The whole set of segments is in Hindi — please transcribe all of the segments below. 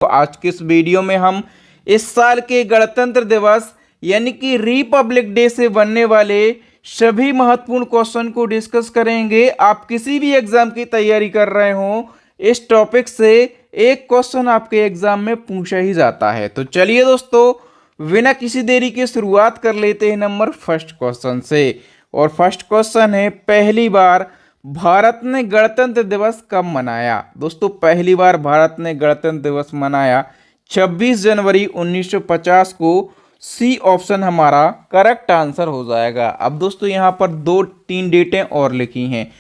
तो आज के इस वीडियो में हम इस साल के गणतंत्र दिवस यानी कि रिपब्लिक डे से बनने वाले सभी महत्वपूर्ण क्वेश्चन को डिस्कस करेंगे। आप किसी भी एग्जाम की तैयारी कर रहे हो, इस टॉपिक से एक क्वेश्चन आपके एग्जाम में पूछा ही जाता है। तो चलिए दोस्तों, बिना किसी देरी के शुरुआत कर लेते हैं नंबर फर्स्ट क्वेश्चन से। और फर्स्ट क्वेश्चन है, पहली बार भारत ने गणतंत्र दिवस कब मनाया? दोस्तों, पहली बार भारत ने गणतंत्र दिवस मनाया 26 जनवरी 1950 को। सी ऑप्शन हमारा करेक्ट आंसर हो जाएगा। अब दोस्तों यहाँ पर 2-3 डेटें और लिखी हैं।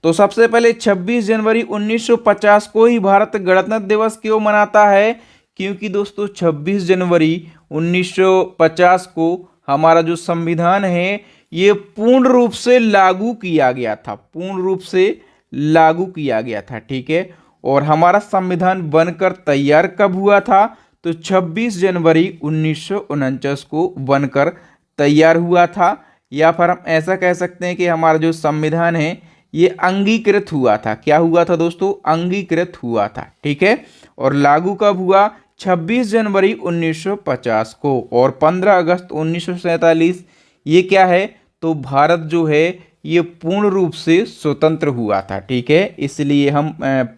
तो सबसे पहले 26 जनवरी 1950 को ही भारत गणतंत्र दिवस क्यों मनाता है? क्योंकि दोस्तों 26 जनवरी 1950 को हमारा जो संविधान है ये पूर्ण रूप से लागू किया गया था, पूर्ण रूप से लागू किया गया था, ठीक है। और हमारा संविधान बनकर तैयार कब हुआ था? तो 26 जनवरी 1949 को बनकर तैयार हुआ था। या फिर हम ऐसा कह सकते हैं कि हमारा जो संविधान है ये अंगीकृत हुआ था। क्या हुआ था दोस्तों? अंगीकृत हुआ था, ठीक है। और लागू कब हुआ? 26 जनवरी 1950 को। और 15 अगस्त 1947 ये क्या है? तो भारत जो है ये पूर्ण रूप से स्वतंत्र हुआ था, ठीक है। इसलिए हम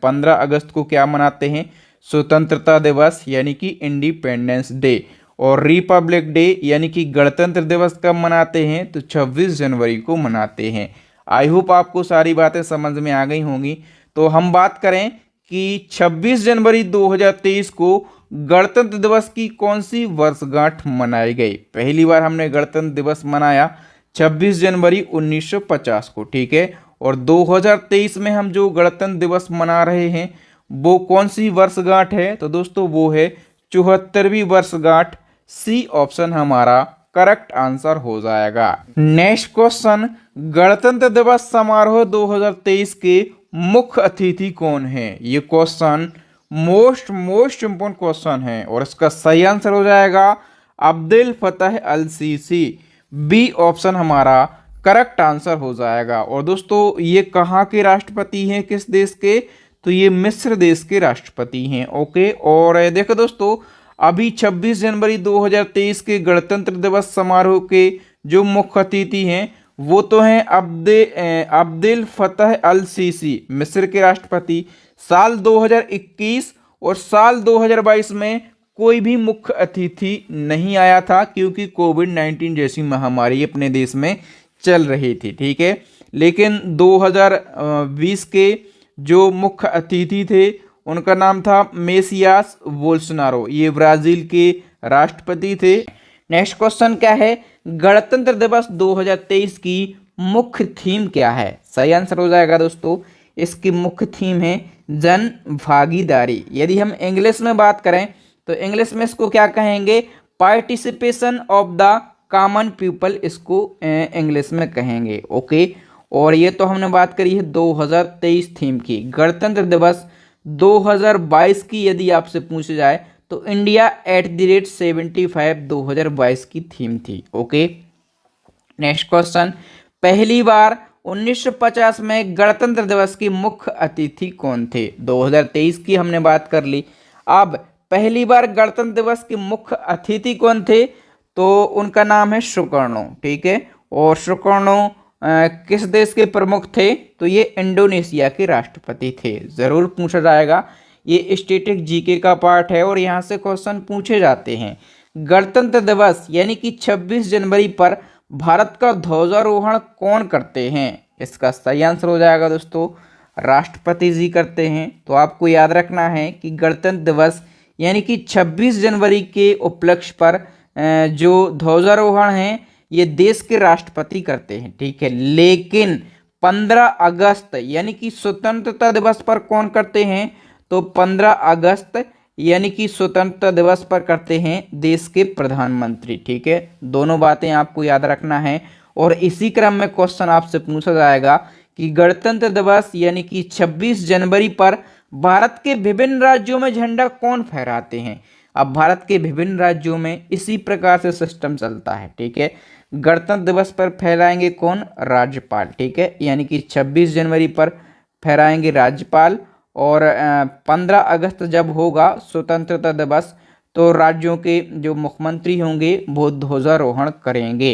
15 अगस्त को क्या मनाते हैं? स्वतंत्रता दिवस यानी कि इंडिपेंडेंस डे। और रिपब्लिक डे यानी कि गणतंत्र दिवस कब मनाते हैं? तो 26 जनवरी को मनाते हैं। आई होप आपको सारी बातें समझ में आ गई होंगी। तो हम बात करें कि 26 जनवरी 2023 को गणतंत्र दिवस की कौन सी वर्षगांठ मनाई गई? पहली बार हमने गणतंत्र दिवस मनाया 26 जनवरी 1950 को, ठीक है। और 2023 में हम जो गणतंत्र दिवस मना रहे हैं वो कौन सी वर्षगांठ है? तो दोस्तों वो है 74वीं वर्षगांठ। सी ऑप्शन हमारा करेक्ट आंसर हो जाएगा। नेक्स्ट क्वेश्चन, गणतंत्र दिवस समारोह 2023 के मुख्य अतिथि कौन है? ये क्वेश्चन मोस्ट इंपोर्टेंट क्वेश्चन है और इसका सही आंसर हो जाएगा अब्दुल फतेह अल सीसी। बी ऑप्शन हमारा करेक्ट आंसर हो जाएगा। और दोस्तों ये कहाँ के राष्ट्रपति हैं, किस देश के? तो ये मिस्र देश के राष्ट्रपति हैं, ओके। और देखो दोस्तों, अभी 26 जनवरी 2023 के गणतंत्र दिवस समारोह के जो मुख्य अतिथि हैं वो तो हैं अब्दुल फतेह अल सीसी, मिस्र के राष्ट्रपति। साल 2021 और साल 2022 में कोई भी मुख्य अतिथि नहीं आया था क्योंकि कोविड-19 जैसी महामारी अपने देश में चल रही थी, ठीक है। लेकिन 2020 के जो मुख्य अतिथि थे उनका नाम था मेसियास बोल्सोनारो, ये ब्राजील के राष्ट्रपति थे। नेक्स्ट क्वेश्चन क्या है, गणतंत्र दिवस 2023 की मुख्य थीम क्या है? सही आंसर हो जाएगा दोस्तों, इसकी मुख्य थीम है जन भागीदारी। यदि हम इंग्लिश में बात करें तो इंग्लिश में इसको क्या कहेंगे? Participation of the common people, इसको इंग्लिश में कहेंगे, ओके। और ये तो हमने बात करी है 2023 थीम की। गणतंत्र दिवस 2022 की यदि आपसे पूछे जाए तो इंडिया @75 2022 की थीम थी, ओके। नेक्स्ट क्वेश्चन, पहली बार 1950 में गणतंत्र दिवस की मुख्य अतिथि कौन थे? 2023 की हमने बात कर ली। अब पहली बार गणतंत्र दिवस के मुख्य अतिथि कौन थे? तो उनका नाम है सुकर्णो, ठीक है। और सुकर्णो किस देश के प्रमुख थे? तो ये इंडोनेशिया के राष्ट्रपति थे। जरूर पूछा जाएगा, ये स्टैटिक जीके का पार्ट है और यहाँ से क्वेश्चन पूछे जाते हैं। गणतंत्र दिवस यानी कि 26 जनवरी पर भारत का ध्वजारोहण कौन करते हैं? इसका सही आंसर हो जाएगा दोस्तों राष्ट्रपति जी करते हैं। तो आपको याद रखना है कि गणतंत्र दिवस यानी कि 26 जनवरी के उपलक्ष्य पर जो ध्वजारोहण है ये देश के राष्ट्रपति करते हैं, ठीक है। लेकिन 15 अगस्त यानी कि स्वतंत्रता दिवस पर कौन करते हैं? तो 15 अगस्त यानी कि स्वतंत्रता दिवस पर करते हैं देश के प्रधानमंत्री, ठीक है। दोनों बातें आपको याद रखना है। और इसी क्रम में क्वेश्चन आपसे पूछा जाएगा कि गणतंत्र दिवस यानी कि 26 जनवरी पर भारत के विभिन्न राज्यों में झंडा कौन फहराते हैं? अब भारत के विभिन्न राज्यों में इसी प्रकार से सिस्टम चलता है, ठीक है। गणतंत्र दिवस पर फहराएंगे कौन? राज्यपाल, ठीक है। यानी कि 26 जनवरी पर फहराएंगे राज्यपाल और 15 अगस्त जब होगा स्वतंत्रता दिवस, तो राज्यों के जो मुख्यमंत्री होंगे वो ध्वजारोहण करेंगे।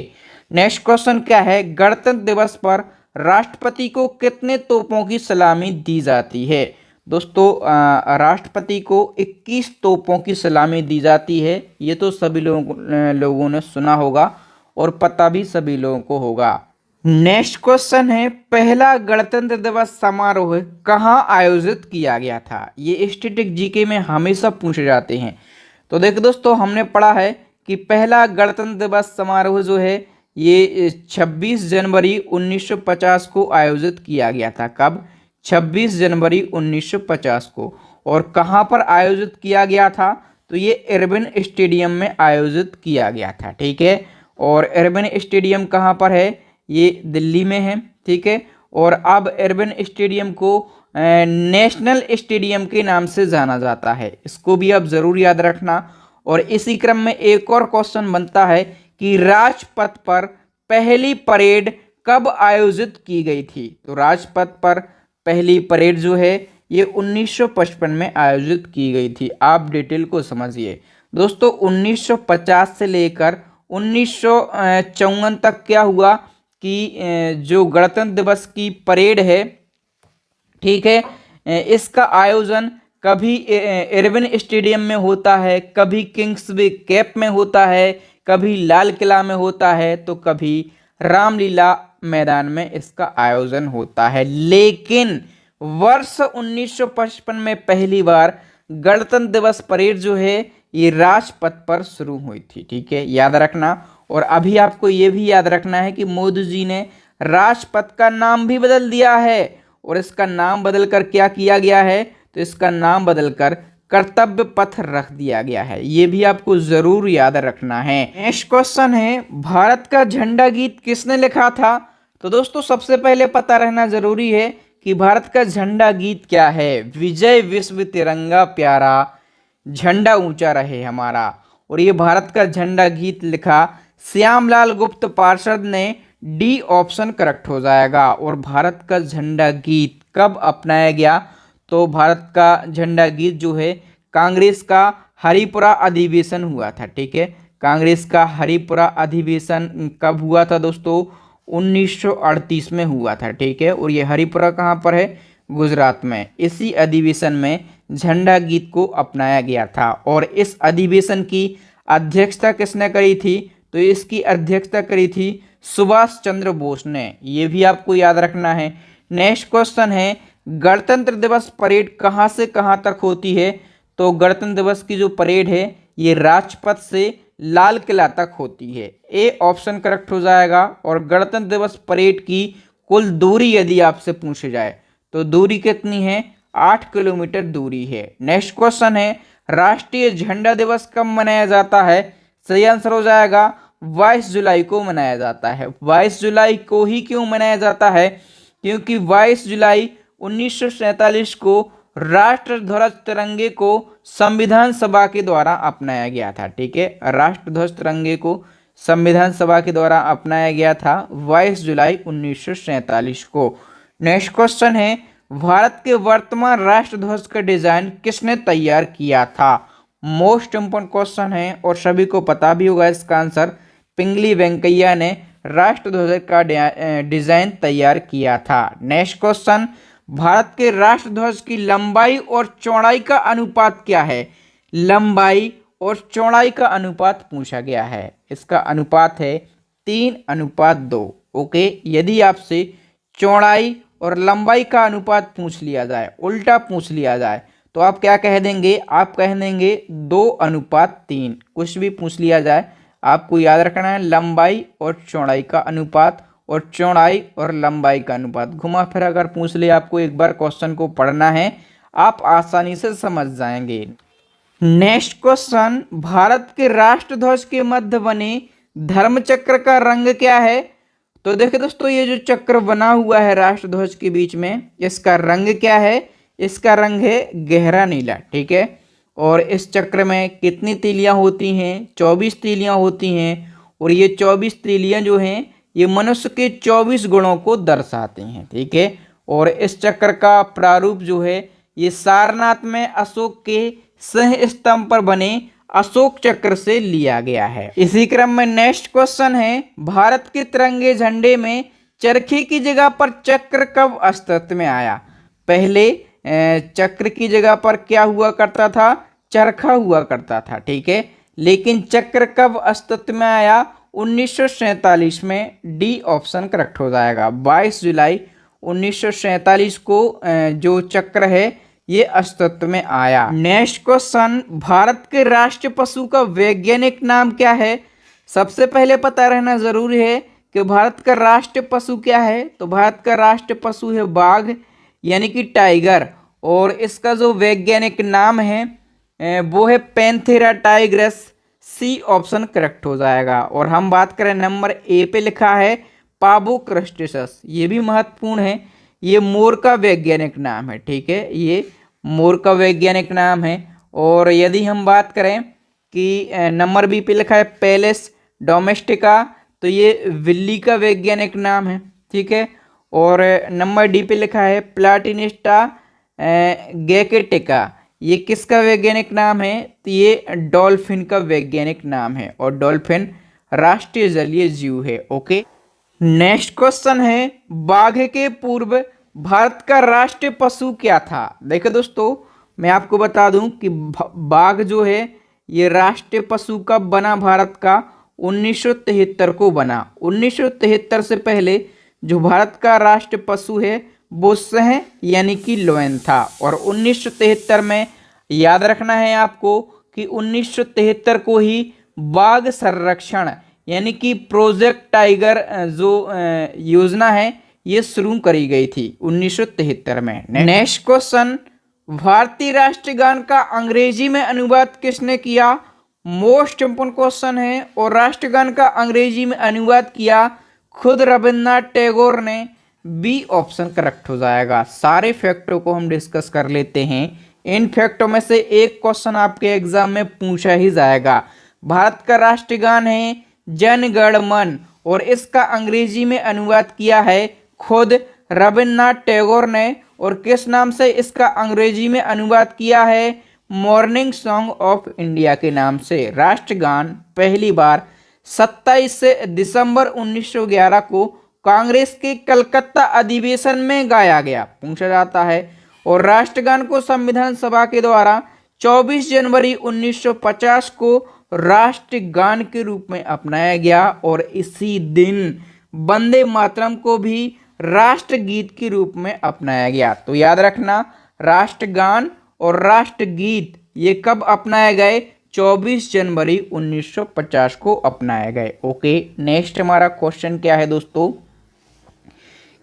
नेक्स्ट क्वेश्चन क्या है, गणतंत्र दिवस पर राष्ट्रपति को कितने तोपों की सलामी दी जाती है? दोस्तों राष्ट्रपति को 21 तोपों की सलामी दी जाती है। ये तो सभी लोगों ने सुना होगा और पता भी सभी लोगों को होगा। नेक्स्ट क्वेश्चन है, पहला गणतंत्र दिवस समारोह कहाँ आयोजित किया गया था? ये स्टैटिक जीके में हमेशा पूछे जाते हैं। तो देखो दोस्तों, हमने पढ़ा है कि पहला गणतंत्र दिवस समारोह जो है ये 26 जनवरी 1950 को आयोजित किया गया था। कब? 26 जनवरी 1950 को। और कहाँ पर आयोजित किया गया था? तो ये इरविन स्टेडियम में आयोजित किया गया था। ठीक है, और इरविन स्टेडियम कहाँ पर है? ये दिल्ली में है। ठीक है, और अब इरविन स्टेडियम को नेशनल स्टेडियम के नाम से जाना जाता है। इसको भी आप जरूर याद रखना। और इसी क्रम में एक और क्वेश्चन बनता है कि राजपथ पर पहली परेड कब आयोजित की गई थी? तो राजपथ पर पहली परेड जो है ये 1955 में आयोजित की गई थी। आप डिटेल को समझिए दोस्तों। 1950 से लेकर 1954 तक क्या हुआ कि जो गणतंत्र दिवस की परेड है, ठीक है, इसका आयोजन कभी इरविन स्टेडियम में होता है, कभी किंग्सवे केप में होता है, कभी लाल किला में होता है, तो कभी रामलीला मैदान में इसका आयोजन होता है। लेकिन वर्ष 1955 में पहली बार गणतंत्र दिवस परेड जो है ये राजपथ पर शुरू हुई थी। ठीक है, याद रखना। और अभी आपको ये भी याद रखना है कि मोदी जी ने राजपथ का नाम भी बदल दिया है। और इसका नाम बदलकर क्या किया गया है? तो इसका नाम बदलकर कर्तव्य पथ रख दिया गया है। ये भी आपको जरूर याद रखना है। नेक्स्ट क्वेश्चन है, भारत का झंडा गीत किसने लिखा था? तो दोस्तों सबसे पहले पता रहना जरूरी है कि भारत का झंडा गीत क्या है। विजय विश्व तिरंगा प्यारा, झंडा ऊंचा रहे हमारा। और ये भारत का झंडा गीत लिखा श्यामलाल गुप्त पार्षद ने। डी ऑप्शन करेक्ट हो जाएगा। और भारत का झंडा गीत कब अपनाया गया? तो भारत का झंडा गीत जो है कांग्रेस का हरिपुरा अधिवेशन हुआ था। ठीक है, कांग्रेस का हरिपुरा अधिवेशन कब हुआ था दोस्तों? 1938 में हुआ था। ठीक है, और ये हरिपुरा कहाँ पर है? गुजरात में। इसी अधिवेशन में झंडा गीत को अपनाया गया था। और इस अधिवेशन की अध्यक्षता किसने करी थी? तो इसकी अध्यक्षता करी थी सुभाष चंद्र बोस ने। ये भी आपको याद रखना है। नेक्स्ट क्वेश्चन है, गणतंत्र दिवस परेड कहाँ से कहाँ तक होती है? तो गणतंत्र दिवस की जो परेड है ये राजपथ से लाल किला तक होती है। ए ऑप्शन करेक्ट हो जाएगा। और गणतंत्र दिवस परेड की कुल दूरी यदि आपसे पूछे जाए तो दूरी कितनी है? 8 किलोमीटर दूरी है। नेक्स्ट क्वेश्चन है, राष्ट्रीय झंडा दिवस कब मनाया जाता है? सही आंसर हो जाएगा 22 जुलाई को मनाया जाता है। 22 जुलाई को ही क्यों मनाया जाता है? क्योंकि 22 जुलाई 1947 को राष्ट्रध्वज तिरंगे को संविधान सभा के द्वारा अपनाया गया था। ठीक है, राष्ट्रध्वज तिरंगे को संविधान सभा के द्वारा अपनाया गया था 22 जुलाई 1947 को। नेक्स्ट क्वेश्चन है, भारत के वर्तमान राष्ट्रध्वज का डिजाइन किसने तैयार किया था? मोस्ट इंपोर्टेंट क्वेश्चन है और सभी को पता भी होगा इसका आंसर। पिंगली वेंकैया ने राष्ट्रध्वज का डिजाइन तैयार किया था। नेक्स्ट क्वेश्चन, भारत के राष्ट्रध्वज की लंबाई और चौड़ाई का अनुपात क्या है? लंबाई और चौड़ाई का अनुपात पूछा गया है। इसका अनुपात है 3:2। ओके, यदि आपसे चौड़ाई और लंबाई का अनुपात पूछ लिया जाए, उल्टा पूछ लिया जाए, तो आप क्या कह देंगे? आप कह देंगे 2:3। कुछ भी पूछ लिया जाए आपको याद रखना है लंबाई और चौड़ाई का अनुपात और चौड़ाई और लंबाई का अनुपात। घुमा फिरा अगर पूछ ले आपको, एक बार क्वेश्चन को पढ़ना है, आप आसानी से समझ जाएंगे। नेक्स्ट क्वेश्चन, भारत के राष्ट्रध्वज के मध्य बने धर्मचक्र का रंग क्या है? तो देखिए दोस्तों, ये जो चक्र बना हुआ है राष्ट्रध्वज के बीच में, इसका रंग क्या है? इसका रंग है गहरा नीला। ठीक है, और इस चक्र में कितनी तीलियां होती हैं? 24 तीलियां होती हैं। और ये 24 तीलियां जो हैं ये मनुष्य के 24 गुणों को दर्शाते हैं। ठीक है, और इस चक्र का प्रारूप जो है ये सारनाथ में अशोक के सिंह स्तंभ पर बने अशोक चक्र से लिया गया है। इसी क्रम में नेक्स्ट क्वेश्चन है, भारत के तिरंगे झंडे में चरखे की जगह पर चक्र कब अस्तित्व में आया? पहले चक्र की जगह पर क्या हुआ करता था? चरखा हुआ करता था, ठीक है। लेकिन चक्र कब अस्तित्व में आया? 1947 में। डी ऑप्शन करेक्ट हो जाएगा। 22 जुलाई 1947 को जो चक्र है ये अस्तित्व में आया। नेक्स्ट क्वेश्चन, भारत के राष्ट्रीय पशु का वैज्ञानिक नाम क्या है? सबसे पहले पता रहना जरूरी है कि भारत का राष्ट्रीय पशु क्या है। तो भारत का राष्ट्रीय पशु है बाघ, यानी कि टाइगर। और इसका जो वैज्ञानिक नाम है वो है Panthera tigris. C option correct हो जाएगा। और हम बात करें नंबर ए पे लिखा है पाबो क्रस्टेसस, ये भी महत्वपूर्ण है। ये मोर का वैज्ञानिक नाम है, ठीक है, ये मोर का वैज्ञानिक नाम है। और यदि हम बात करें कि नंबर बी पे लिखा है पेलेस डोमेस्टिका, तो ये बिल्ली का वैज्ञानिक नाम है, ठीक है। और नंबर डी पे लिखा है प्लाटिनिस्टा गैकेटिका, ये किसका वैज्ञानिक नाम है? तो ये डॉल्फिन का वैज्ञानिक नाम है। और डॉल्फिन राष्ट्रीय जलीय जीव है। ओके, नेक्स्ट क्वेश्चन है, बाघ के पूर्व भारत का राष्ट्रीय पशु क्या था? देखो दोस्तों, मैं आपको बता दूं कि बाघ जो है ये राष्ट्रीय पशु कब बना भारत का? 1973 को बना। 1973 से पहले जो भारत का राष्ट्रीय पशु है वो सिंह यानी कि लोयन था। और 1973 में याद रखना है आपको कि 1973 को ही बाघ संरक्षण यानी कि प्रोजेक्ट टाइगर जो योजना है ये शुरू करी गई थी 1973 में। नेक्स्ट क्वेश्चन, भारतीय राष्ट्रगान का अंग्रेजी में अनुवाद किसने किया? मोस्ट इंपोर्टेंट क्वेश्चन है। और राष्ट्रगान का अंग्रेजी में अनुवाद किया खुद रविन्द्रनाथ टैगोर ने। बी ऑप्शन करेक्ट हो जाएगा। सारे फैक्टों को हम डिस्कस कर लेते हैं। इन फैक्टों में से एक क्वेश्चन आपके एग्जाम में पूछा ही जाएगा। भारत का राष्ट्रगान है जन गण मन, और इसका अंग्रेजी में अनुवाद किया है खुद रविन्द्रनाथ टैगोर ने। और किस नाम से इसका अंग्रेजी में अनुवाद किया है? मॉर्निंग सॉन्ग ऑफ इंडिया के नाम से। राष्ट्रगान पहली बार 27 दिसंबर 1911 को कांग्रेस के कलकत्ता अधिवेशन में गाया गया, पूछा जाता है। और राष्ट्रगान को संविधान सभा के द्वारा 24 जनवरी 1950 को राष्ट्रगान के रूप में अपनाया गया। और इसी दिन वंदे मातरम को भी राष्ट्रगीत के रूप में अपनाया गया। तो याद रखना, राष्ट्रगान और राष्ट्रगीत ये कब अपनाए गए? 24 जनवरी 1950 को अपनाए गए। ओके, नेक्स्ट हमारा क्वेश्चन क्या है दोस्तों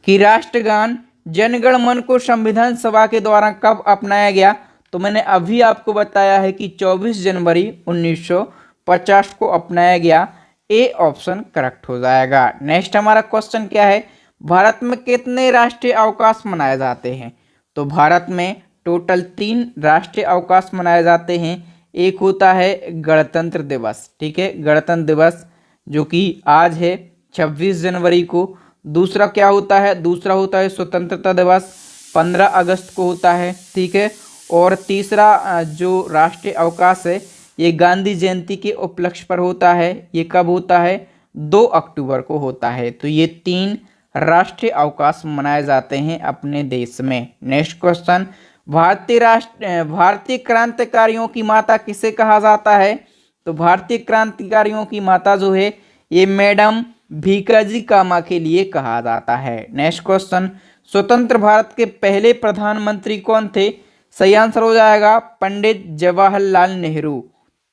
कि राष्ट्रगान जनगण मन को संविधान सभा के द्वारा कब अपनाया गया? तो मैंने अभी आपको बताया है कि 24 जनवरी 1950 को अपनाया गया। ए ऑप्शन करेक्ट हो जाएगा। नेक्स्ट हमारा क्वेश्चन क्या है, भारत में कितने राष्ट्रीय अवकाश मनाए जाते हैं? तो भारत में टोटल 3 राष्ट्रीय अवकाश मनाए जाते हैं। एक होता है गणतंत्र दिवस, ठीक है, गणतंत्र दिवस जो कि आज है 26 जनवरी को। दूसरा क्या होता है? दूसरा होता है स्वतंत्रता दिवस 15 अगस्त को होता है, ठीक है। और तीसरा जो राष्ट्रीय अवकाश है ये गांधी जयंती के उपलक्ष्य पर होता है। ये कब होता है? 2 अक्टूबर को होता है। तो ये 3 राष्ट्रीय अवकाश मनाए जाते हैं अपने देश में। नेक्स्ट क्वेश्चन, भारतीय क्रांतिकारियों की माता किसे कहा जाता है? तो भारतीय क्रांतिकारियों की माता जो है ये मैडम भीकाजी कामा के लिए कहा जाता है। नेक्स्ट क्वेश्चन, स्वतंत्र भारत के पहले प्रधानमंत्री कौन थे? सही आंसर हो जाएगा पंडित जवाहरलाल नेहरू।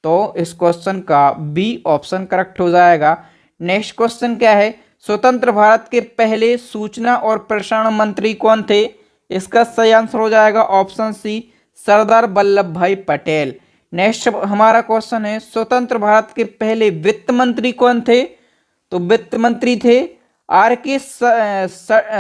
तो इस क्वेश्चन का बी ऑप्शन करेक्ट हो जाएगा। नेक्स्ट क्वेश्चन क्या है, स्वतंत्र भारत के पहले सूचना और प्रसारण मंत्री कौन थे? इसका सही आंसर हो जाएगा ऑप्शन सी सरदार वल्लभ भाई पटेल। नेक्स्ट हमारा क्वेश्चन है, स्वतंत्र भारत के पहले वित्त मंत्री कौन थे? तो वित्त मंत्री थे आर के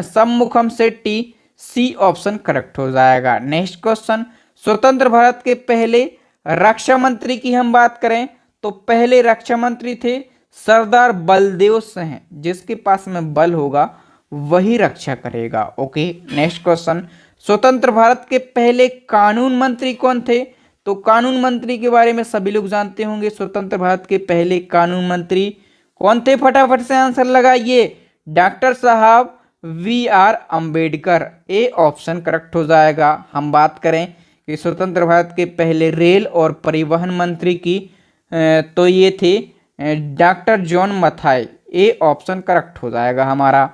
शममुखम शेट्टी। सी ऑप्शन करेक्ट हो जाएगा। नेक्स्ट क्वेश्चन, स्वतंत्र भारत के पहले रक्षा मंत्री की हम बात करें तो पहले रक्षा मंत्री थे सरदार बलदेव सिंह। जिसके पास में बल होगा वही रक्षा करेगा। ओके, नेक्स्ट क्वेश्चन, स्वतंत्र भारत के पहले कानून मंत्री कौन थे? तो कानून मंत्री के बारे में सभी लोग जानते होंगे। स्वतंत्र भारत के पहले कानून मंत्री कौन थे? फटाफट से आंसर लगाइए। डॉक्टर साहब VR Ambedkar. A option correct हो जाएगा। हम बात करें कि स्वतंत्र भारत के पहले रेल और परिवहन मंत्री की तो ये थे doctor John Mathai. A option correct हो जाएगा हमारा।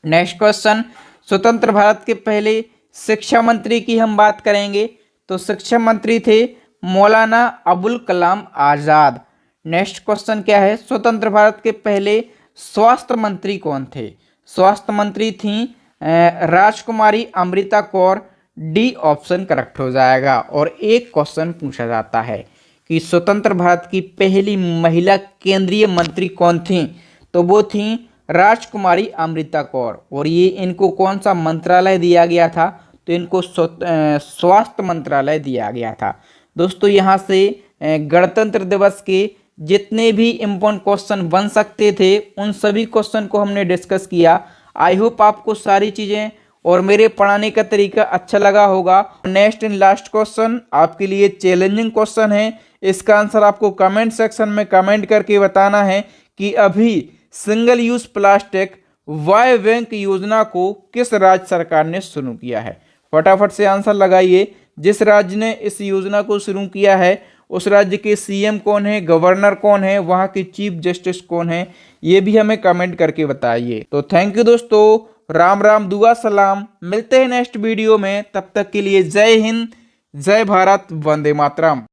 नेक्स्ट क्वेश्चन, स्वतंत्र भारत के पहले शिक्षा मंत्री की हम बात करेंगे तो शिक्षा मंत्री थे मौलाना अबुल कलाम आजाद। नेक्स्ट क्वेश्चन क्या है? स्वतंत्र भारत के पहले स्वास्थ्य मंत्री कौन थे? स्वास्थ्य मंत्री थी राजकुमारी Amrita Kaur. D option correct हो जाएगा। और एक क्वेश्चन पूछा जाता है कि स्वतंत्र भारत की पहली महिला केंद्रीय मंत्री कौन थी? तो वो थी राजकुमारी अमृता कौर। और ये इनको कौन सा मंत्रालय दिया गया था? तो इनको स्वास्थ्य मंत्रालय दिया गया था। दोस्तों यहाँ से गणतंत्र दिवस के जितने भी इम्पोर्टेंट क्वेश्चन बन सकते थे उन सभी क्वेश्चन को हमने डिस्कस किया। आई होप आपको सारी चीज़ें और मेरे पढ़ाने का तरीका अच्छा लगा होगा। नेक्स्ट एंड लास्ट क्वेश्चन आपके लिए चैलेंजिंग क्वेश्चन है। इसका आंसर आपको कमेंट सेक्शन में कमेंट करके बताना है कि अभी single use plastic Y bank योजना को किस राज्य सरकार ने शुरू किया है? फटाफट से आंसर लगाइए। जिस राज्य ने इस योजना को शुरू किया है उस राज्य के CM कौन है, गवर्नर कौन है, वहां के चीफ जस्टिस कौन है, ये भी हमें कमेंट करके बताइए। तो थैंक यू दोस्तों। राम राम, दुआ सलाम। मिलते हैं नेक्स्ट वीडियो में। तब तक के लिए जय हिंद, जय भारत, वंदे मातरम।